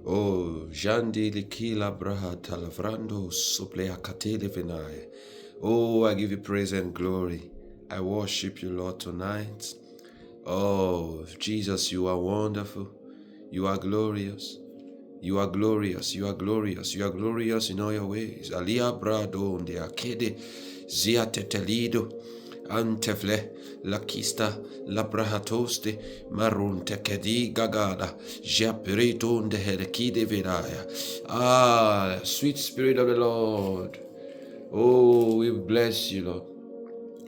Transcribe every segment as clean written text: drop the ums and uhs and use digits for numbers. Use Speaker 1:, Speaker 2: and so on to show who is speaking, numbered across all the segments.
Speaker 1: Oh, Jandi Likila Braha Talavrando Suplea Katele Venai. Oh, I give you praise and glory. I worship you, Lord, tonight. Oh, Jesus, you are wonderful. You are glorious. You are glorious. You are glorious. You are glorious in all your ways. Alia Brado de Akede Zia Tetelido Antefle Lakista Labrahatoste Marunte Kedi Gagada Japriton de Herekide Vedaya. Ah, sweet Spirit of the Lord. Oh, we bless you, Lord.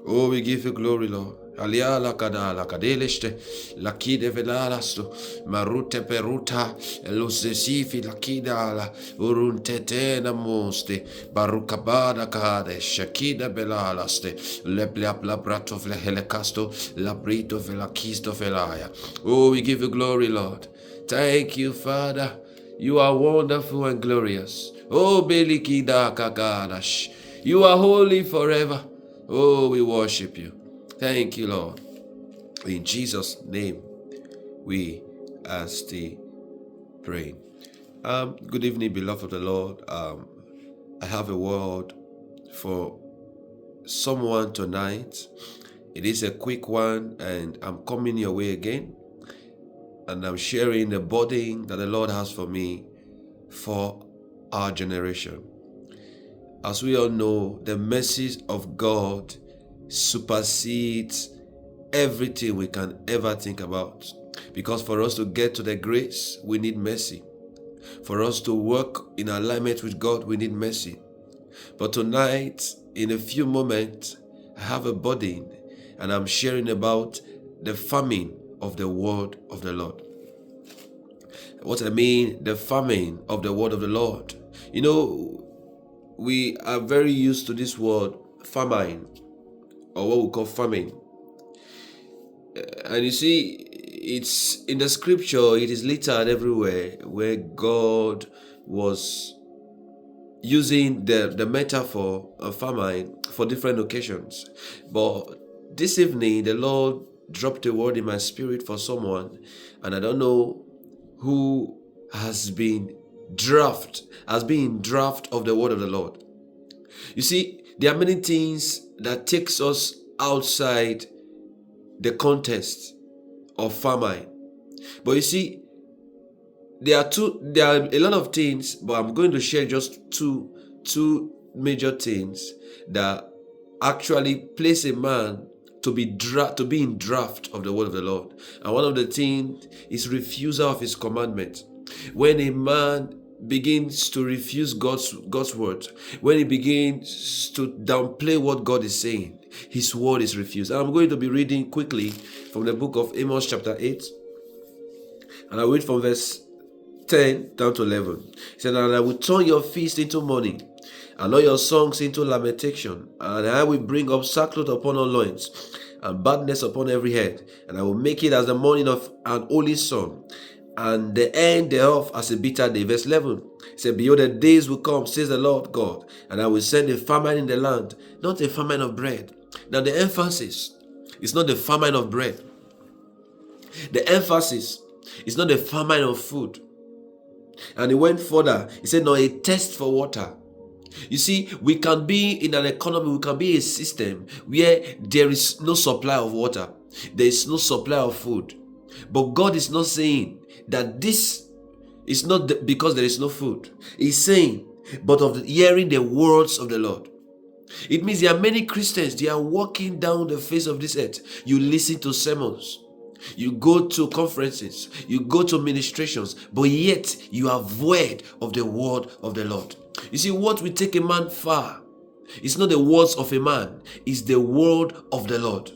Speaker 1: Oh, we give you glory, Lord. Alia la kada la kadeleste la kide velarasto marute peruta losesifi la kida la urunte na moste barukabada kade shakida belalaste leplap la brato vele helekasto la brito vela kisto velaya. Oh, we give you glory, Lord. Thank you, Father. You are wonderful and glorious. Oh, belikida kakadash. You are holy forever. Oh, we worship you. Thank you, Lord. In Jesus' name, we are still praying. Good evening, beloved of the Lord. I have a word for someone tonight. It is a quick one, and I'm coming your way again. And I'm sharing the burden that the Lord has for me for our generation. As we all know, the mercies of God supersedes everything we can ever think about. Because for us to get to the grace, we need mercy. For us to work in alignment with God, we need mercy. But tonight, in a few moments, I have a burden, and I'm sharing about the famine of the word of the Lord. What I mean, the famine of the word of the Lord. You know, we are very used to this word famine, or what we call famine. And you see, it's in the scripture, it is littered everywhere where God was using the metaphor of famine for different occasions. But this evening, the Lord dropped a word in my spirit for someone, and I don't know who has been in draft of the word of the Lord. You see, there are many things that takes us outside the context of famine. But you see, there are a lot of things, but I'm going to share just two major things that actually place a man to be in draft of the word of the Lord. And one of the things is refusal of his commandment. When a man begins to refuse God's word, when he begins to downplay what God is saying, his word is refused. And I'm going to be reading quickly from the book of Amos chapter 8, and I read from verse 10 down to 11. He said, "And I will turn your feast into mourning, and all your songs into lamentation, and I will bring up sackcloth upon all loins, and badness upon every head, and I will make it as the morning of an holy sun, and the end thereof as a bitter day." Verse 11. He said, "Behold, the days will come, says the Lord God, and I will send a famine in the land, not a famine of bread." Now the emphasis is not the famine of bread. The emphasis is not the famine of food. And he went further. He said, "Nor a thirst for water." You see, we can be in an economy, we can be a system where there is no supply of water, there is no supply of food. But God is not saying that this is not because there is no food. He's saying, but of hearing the words of the Lord. It means there are many Christians, they are walking down the face of this earth. You listen to sermons, you go to conferences, you go to ministrations, but yet you are void of the word of the Lord. You see, what will take a man far is not the words of a man, it's the word of the Lord.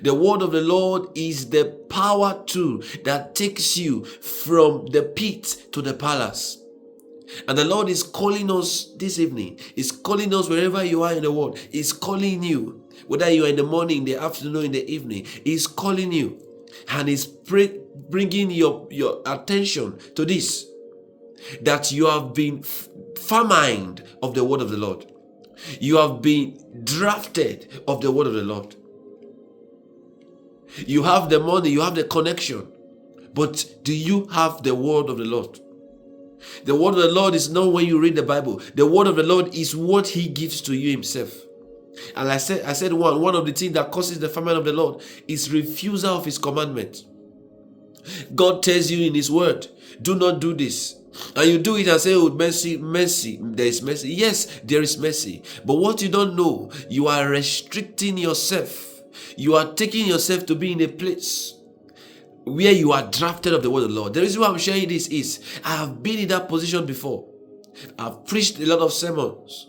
Speaker 1: The word of the Lord is the power tool that takes you from the pit to the palace. And the Lord is calling us this evening. He's calling us wherever you are in the world. He's calling you. Whether you are in the morning, in the afternoon, in the evening. He's calling you. And He's bringing your attention to this. That you have been famined of the word of the Lord. You have been drafted of the word of the Lord. You have the money, you have the connection. But do you have the word of the Lord? The word of the Lord is not when you read the Bible. The word of the Lord is what he gives to you himself. And I said one of the things that causes the famine of the Lord is refusal of his commandment. God tells you in his word, do not do this. And you do it and say, oh, mercy, mercy. There is mercy. Yes, there is mercy. But what you don't know, you are restricting yourself. You are taking yourself to be in a place where you are drafted of the word of the Lord. The reason why I'm sharing this is I have been in that position before. I've preached a lot of sermons,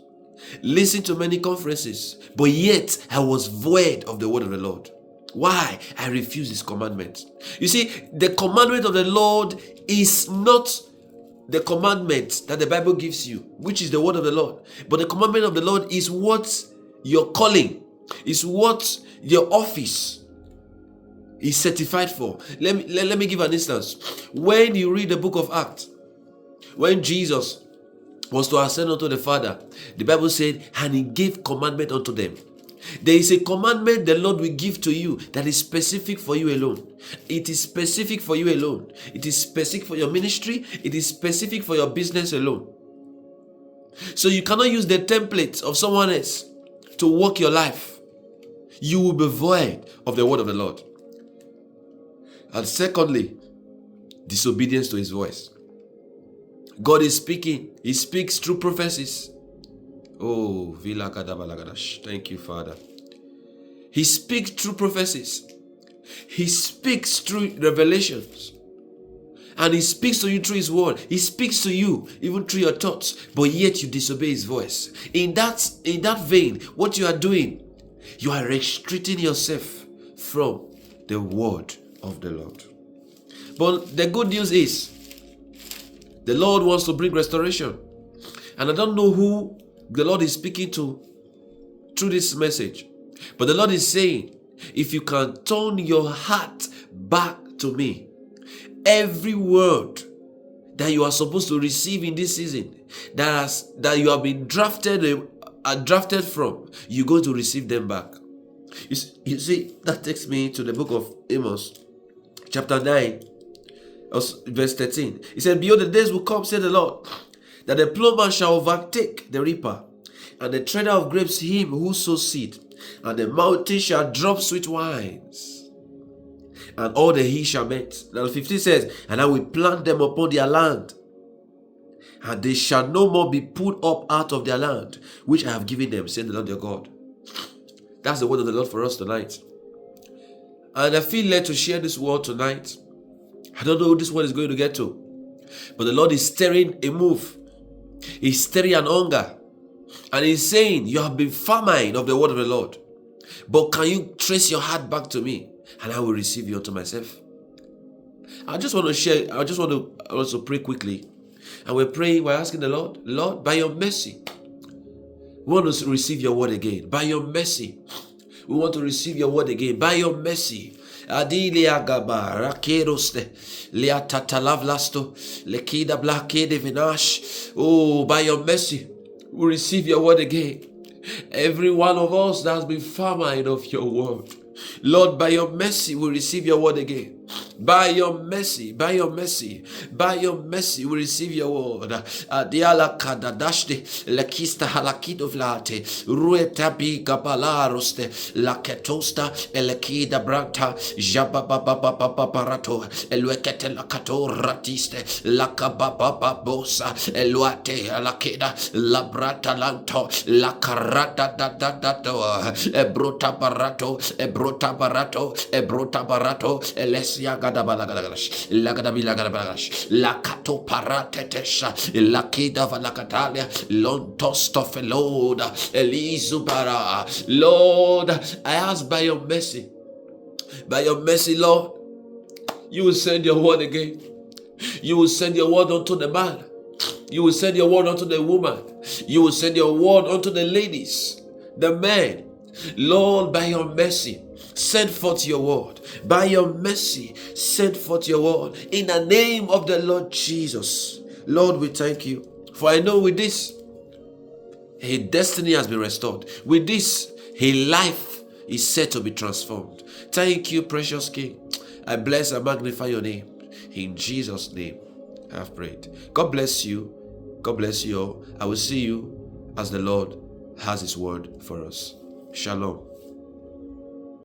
Speaker 1: listened to many conferences, but yet I was void of the word of the Lord. Why? I refuse his commandment. You see, the commandment of the Lord is not the commandment that the Bible gives you, which is the word of the Lord. But the commandment of the Lord is what your calling, is what your office is certified for. Let me give an instance. When you read the book of Acts, when Jesus was to ascend unto the Father, the Bible said, and he gave commandment unto them. There is a commandment the Lord will give to you that is specific for you alone. It is specific for you alone. It is specific for your ministry. It is specific for your business alone. So you cannot use the template of someone else to walk your life. You will be void of the word of the Lord. And secondly, disobedience to his voice. God is speaking. He speaks through prophecies. Oh, thank you, Father. He speaks through prophecies. He speaks through revelations. And he speaks to you through his word. He speaks to you even through your thoughts. But yet you disobey his voice. In that vein, what you are doing, you are restricting yourself from the word of the Lord. But the good news is, the Lord wants to bring restoration. And I don't know who the Lord is speaking to through this message. But the Lord is saying, if you can turn your heart back to me, every word that you are supposed to receive in this season, that you have been drafted from, you're going to receive them back. You see, that takes me to the book of Amos, chapter 9, verse 13. He said, behold, the days will come, said the Lord, that the plowman shall overtake the reaper, and the treader of grapes him who sows seed, and the mountain shall drop sweet wines, and all the he shall melt. Now 15 says, and I will plant them upon their land, and they shall no more be put up out of their land, which I have given them, said the Lord their God. That's the word of the Lord for us tonight. And I feel led to share this word tonight. I don't know who this word is going to get to, but the Lord is stirring a move. He's stirring an hunger. And he's saying, you have been famine of the word of the Lord. But can you trace your heart back to me? And I will receive you unto myself. I just want to also pray quickly. And we're praying, we're asking the Lord, Lord, by your mercy, we want to receive your word again. By your mercy, we want to receive your word again. By your mercy. Adilia gaba rakeroste liatatalavlasto lekida blakede vinash. Oh, by your mercy, we receive your word again. Every one of us that has been famine of your word, Lord, by your mercy, we receive your word again. By your mercy, by your mercy, by your mercy, we receive your word. Adiala kadadashte lekista halakido vlate ruetabi gabalaroste laketosta elekida branta jabababababarato elwekete lakato ratiste lakabababosa elwate lakeda labrata lanto lakarata dadato ebrota barato elesia gadabalagadash lagadabilagadash lakato paratetesha lakida valakatalia lontostofeloda elizubara. Lord, I ask by your mercy, Lord, you will send your word again. You will send your word unto the man. You will send your word unto the woman. You will send your word unto the ladies, the men. Lord, by your mercy, send forth your word. By your mercy, send forth your word. In the name of the Lord Jesus. Lord, we thank you. For I know with this, a destiny has been restored. With this, a life is set to be transformed. Thank you, precious King. I bless and magnify your name. In Jesus' name, I have prayed. God bless you. God bless you all. I will see you as the Lord has His word for us. Shalom.